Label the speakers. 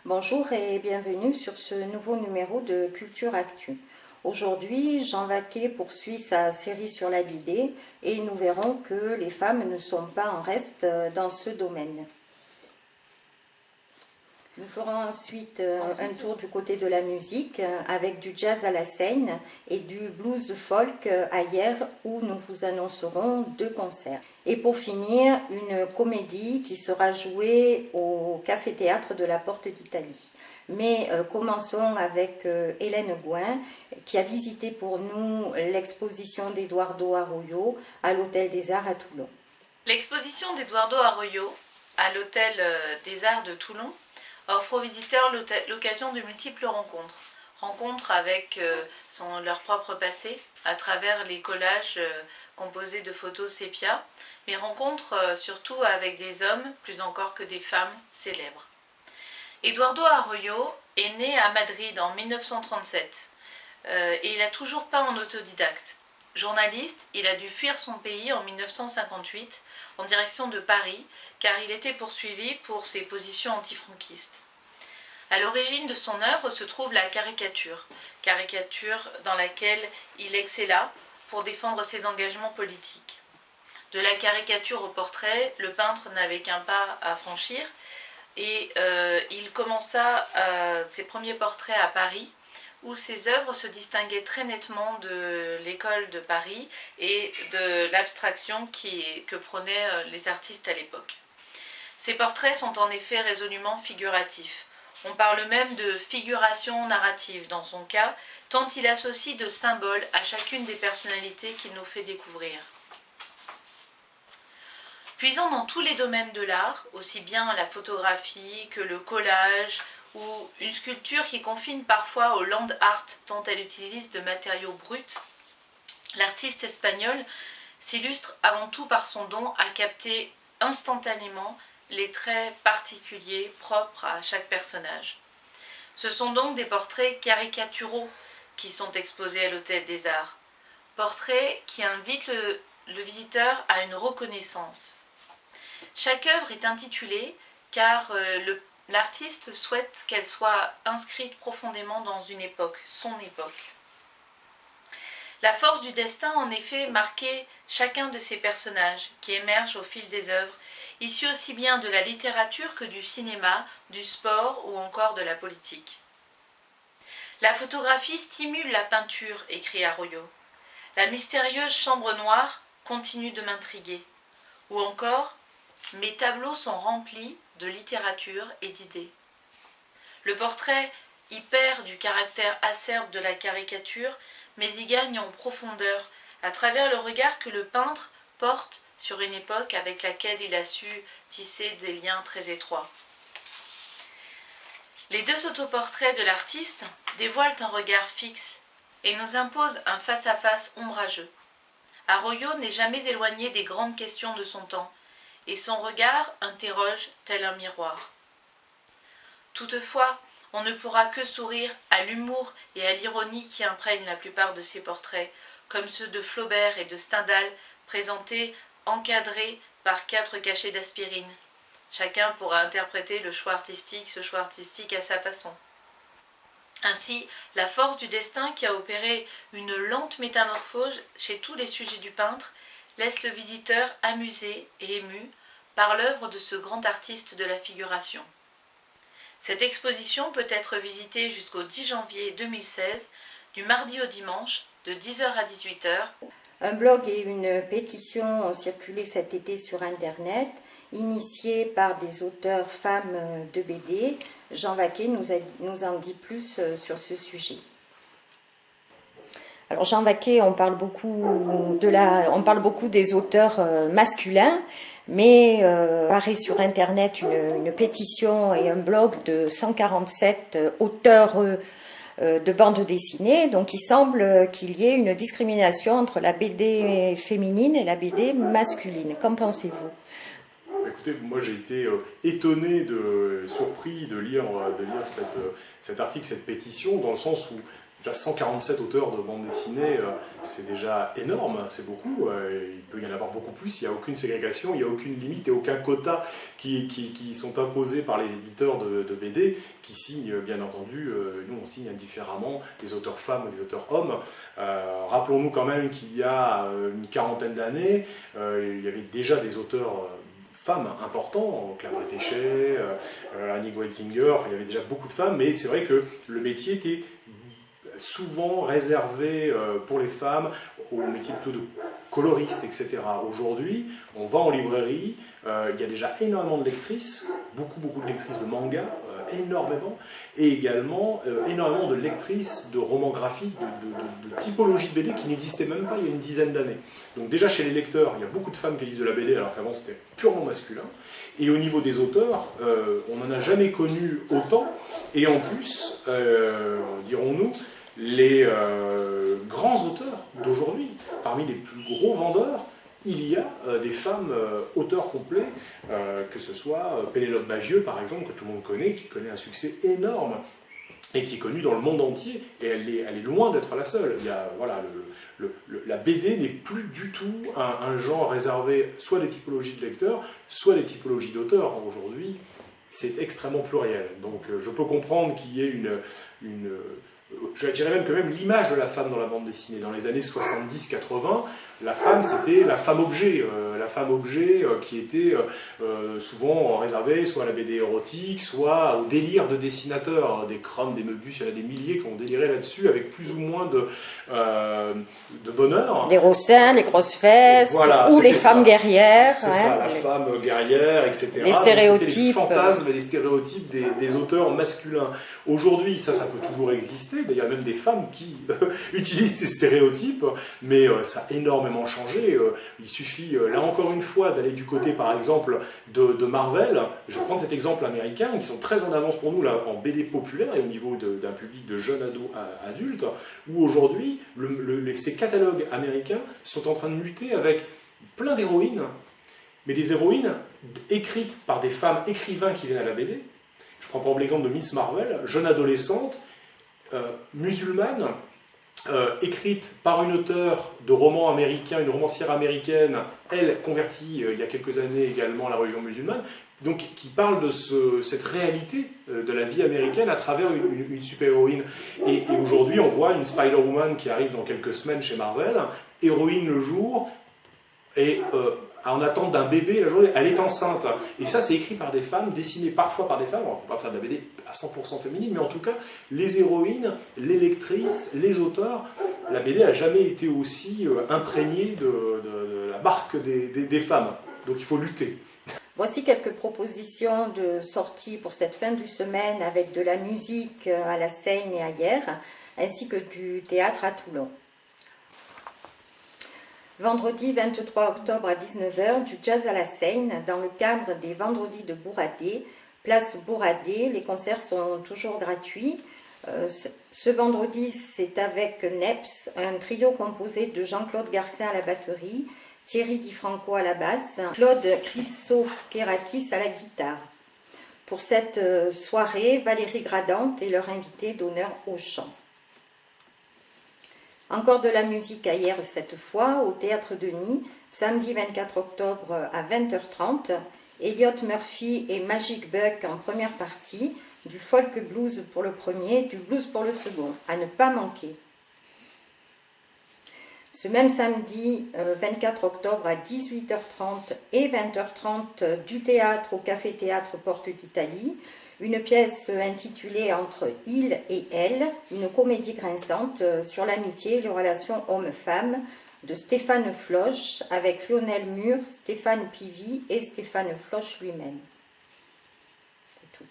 Speaker 1: Bonjour et bienvenue sur ce nouveau numéro de Culture Actu. Aujourd'hui, Jean Vaquet poursuit sa série sur la BD et nous verrons que les femmes ne sont pas en reste dans ce domaine. Nous ferons ensuite un tour du côté de la musique avec du jazz à la Seine et du blues folk à Hyères où nous vous annoncerons 2 concerts. Et pour finir, une comédie qui sera jouée au Café-Théâtre de la Porte d'Italie. Mais commençons avec Hélène Gouin qui a visité pour nous l'exposition d'Eduardo Arroyo à l'Hôtel des Arts à Toulon.
Speaker 2: L'exposition d'Eduardo Arroyo à l'Hôtel des Arts de Toulon offre aux visiteurs l'occasion de multiples rencontres. Rencontres avec leur propre passé, à travers les collages composés de photos sépia, mais rencontres surtout avec des hommes, plus encore que des femmes, célèbres. Eduardo Arroyo est né à Madrid en 1937 et il a toujours peint en autodidacte. Journaliste, il a dû fuir son pays en 1958 en direction de Paris car il était poursuivi pour ses positions antifranquistes. À l'origine de son œuvre se trouve la caricature dans laquelle il excella pour défendre ses engagements politiques. De la caricature au portrait, le peintre n'avait qu'un pas à franchir et il commença ses premiers portraits à Paris, où ses œuvres se distinguaient très nettement de l'école de Paris et de l'abstraction que prenaient les artistes à l'époque. Ces portraits sont en effet résolument figuratifs. On parle même de figuration narrative dans son cas, tant il associe de symboles à chacune des personnalités qu'il nous fait découvrir. Puisant dans tous les domaines de l'art, aussi bien la photographie que le collage, ou une sculpture qui confine parfois au land art tant elle utilise de matériaux bruts, l'artiste espagnol s'illustre avant tout par son don à capter instantanément les traits particuliers propres à chaque personnage. Ce sont donc des portraits caricaturaux qui sont exposés à l'Hôtel des Arts, portraits qui invitent le visiteur à une reconnaissance. Chaque œuvre est intitulée car l'artiste souhaite qu'elle soit inscrite profondément dans une époque, son époque. La force du destin en effet marquait chacun de ces personnages qui émergent au fil des œuvres, issus aussi bien de la littérature que du cinéma, du sport ou encore de la politique. La photographie stimule la peinture, écrit Arroyo. La mystérieuse chambre noire continue de m'intriguer. Ou encore, mes tableaux sont remplis de littérature et d'idées. Le portrait y perd du caractère acerbe de la caricature, mais y gagne en profondeur à travers le regard que le peintre porte sur une époque avec laquelle il a su tisser des liens très étroits. Les 2 autoportraits de l'artiste dévoilent un regard fixe et nous imposent un face-à-face ombrageux. Arroyo n'est jamais éloigné des grandes questions de son temps, et son regard interroge tel un miroir. Toutefois, on ne pourra que sourire à l'humour et à l'ironie qui imprègnent la plupart de ses portraits, comme ceux de Flaubert et de Stendhal, présentés encadrés par 4 cachets d'aspirine. Chacun pourra interpréter ce choix artistique à sa façon. Ainsi, la force du destin qui a opéré une lente métamorphose chez tous les sujets du peintre laisse le visiteur amusé et ému par l'œuvre de ce grand artiste de la figuration. Cette exposition peut être visitée jusqu'au 10 janvier 2016, du mardi au dimanche, de 10h à 18h.
Speaker 1: Un blog et une pétition ont circulé cet été sur Internet, initiés par des auteurs femmes de BD. Jean Vaquet nous en dit plus sur ce sujet. Alors Jean Vaquet, on parle beaucoup des auteurs masculins, mais paraît sur Internet une pétition et un blog de 147 auteurs de bande dessinée. Donc il semble qu'il y ait une discrimination entre la BD féminine et la BD masculine. Qu'en pensez-vous ?
Speaker 3: Écoutez, moi j'ai été étonné, surpris de lire cet article, cette pétition, dans le sens où déjà 147 auteurs de bande dessinée, c'est déjà énorme, c'est beaucoup. Il peut y en avoir beaucoup plus, il n'y a aucune ségrégation, il n'y a aucune limite et aucun quota qui sont imposés par les éditeurs de BD qui signent, bien entendu, nous on signe indifféremment des auteurs femmes ou des auteurs hommes. Rappelons-nous quand même qu'il y a une quarantaine d'années, il y avait déjà des auteurs femmes importants, Claire Bretéchet, Annie Weitzinger, enfin, il y avait déjà beaucoup de femmes, mais c'est vrai que le métier était souvent réservé pour les femmes au métier plutôt de coloriste, etc. Aujourd'hui, on va en librairie, il y a déjà énormément de lectrices, beaucoup de lectrices de manga, énormément, et également énormément de lectrices de romans graphiques, de typologie de BD qui n'existaient même pas il y a une dizaine d'années. Donc déjà chez les lecteurs, il y a beaucoup de femmes qui lisent de la BD alors qu'avant c'était purement masculin. Et au niveau des auteurs, on n'en a jamais connu autant. Et en plus, dirons-nous, les grands auteurs d'aujourd'hui, parmi les plus gros vendeurs, il y a des femmes auteurs complets, que ce soit Pénélope Bagieux par exemple, que tout le monde connaît, qui connaît un succès énorme et qui est connue dans le monde entier, et elle est loin d'être la seule. Il y a, voilà, la BD n'est plus du tout un genre réservé soit des typologies de lecteurs, soit des typologies d'auteurs. Aujourd'hui, c'est extrêmement pluriel. Donc je peux comprendre qu'il y ait je dirais même que même l'image de la femme dans la bande dessinée, dans les années 70-80, la femme c'était la femme objet, qui était souvent réservée soit à la BD érotique, soit au délire de dessinateurs, des Crumb, des Möbius, il y en a des milliers qui ont déliré là-dessus avec plus ou moins de bonheur.
Speaker 1: Les gros seins, les grosses fesses,
Speaker 3: voilà,
Speaker 1: ou les femmes guerrières.
Speaker 3: C'est ça, la femme guerrière, etc.
Speaker 1: Les stéréotypes.
Speaker 3: C'était les fantasmes et les stéréotypes des auteurs masculins. Aujourd'hui, ça peut toujours exister. D'ailleurs, il y a même des femmes qui utilisent ces stéréotypes, mais ça a énormément changé. Il suffit, là encore une fois, d'aller du côté, par exemple, de Marvel. Je vais prendre cet exemple américain, qui sont très en avance pour nous là, en BD populaire et au niveau d'un public de jeunes ados à adultes, où aujourd'hui, ces catalogues américains sont en train de muter avec plein d'héroïnes, mais des héroïnes écrites par des femmes écrivains qui viennent à la BD. Je prends par exemple l'exemple de Miss Marvel, jeune adolescente, musulmane, écrite par une auteure de romans américains, une romancière américaine, elle convertie il y a quelques années également à la religion musulmane, donc qui parle de cette réalité de la vie américaine à travers une super-héroïne. Et aujourd'hui, on voit une Spider-Woman qui arrive dans quelques semaines chez Marvel, héroïne le jour, et en attente d'un bébé la journée, elle est enceinte. Et ça, c'est écrit par des femmes, dessiné parfois par des femmes. On ne peut pas faire de la BD à 100% féminine, mais en tout cas, les héroïnes, les lectrices, les auteurs, la BD n'a jamais été aussi imprégnée de la marque des femmes. Donc il faut lutter.
Speaker 1: Voici quelques propositions de sorties pour cette fin de semaine avec de la musique à la Seine et ailleurs, ainsi que du théâtre à Toulon. Vendredi 23 octobre à 19h, du jazz à la Seine, dans le cadre des Vendredis de Bourradé. Place Bourradé, les concerts sont toujours gratuits. Ce vendredi, c'est avec NEPS, un trio composé de Jean-Claude Garcin à la batterie, Thierry Di Franco à la basse, Claude Chrysokérakis à la guitare. Pour cette soirée, Valérie Gradante est leur invitée d'honneur au chant. Encore de la musique ailleurs cette fois, au Théâtre de Nîmes, samedi 24 octobre à 20h30, Elliot Murphy et Magic Buck en première partie, du folk blues pour le premier, du blues pour le second, à ne pas manquer. Ce même samedi 24 octobre à 18h30 et 20h30, du théâtre au Café Théâtre Porte d'Italie, une pièce intitulée Entre il et elle, une comédie grinçante sur l'amitié et les relations hommes-femmes de Stéphane Floch avec Lionel Mur, Stéphane Pivy et Stéphane Floch lui-même. C'est tout.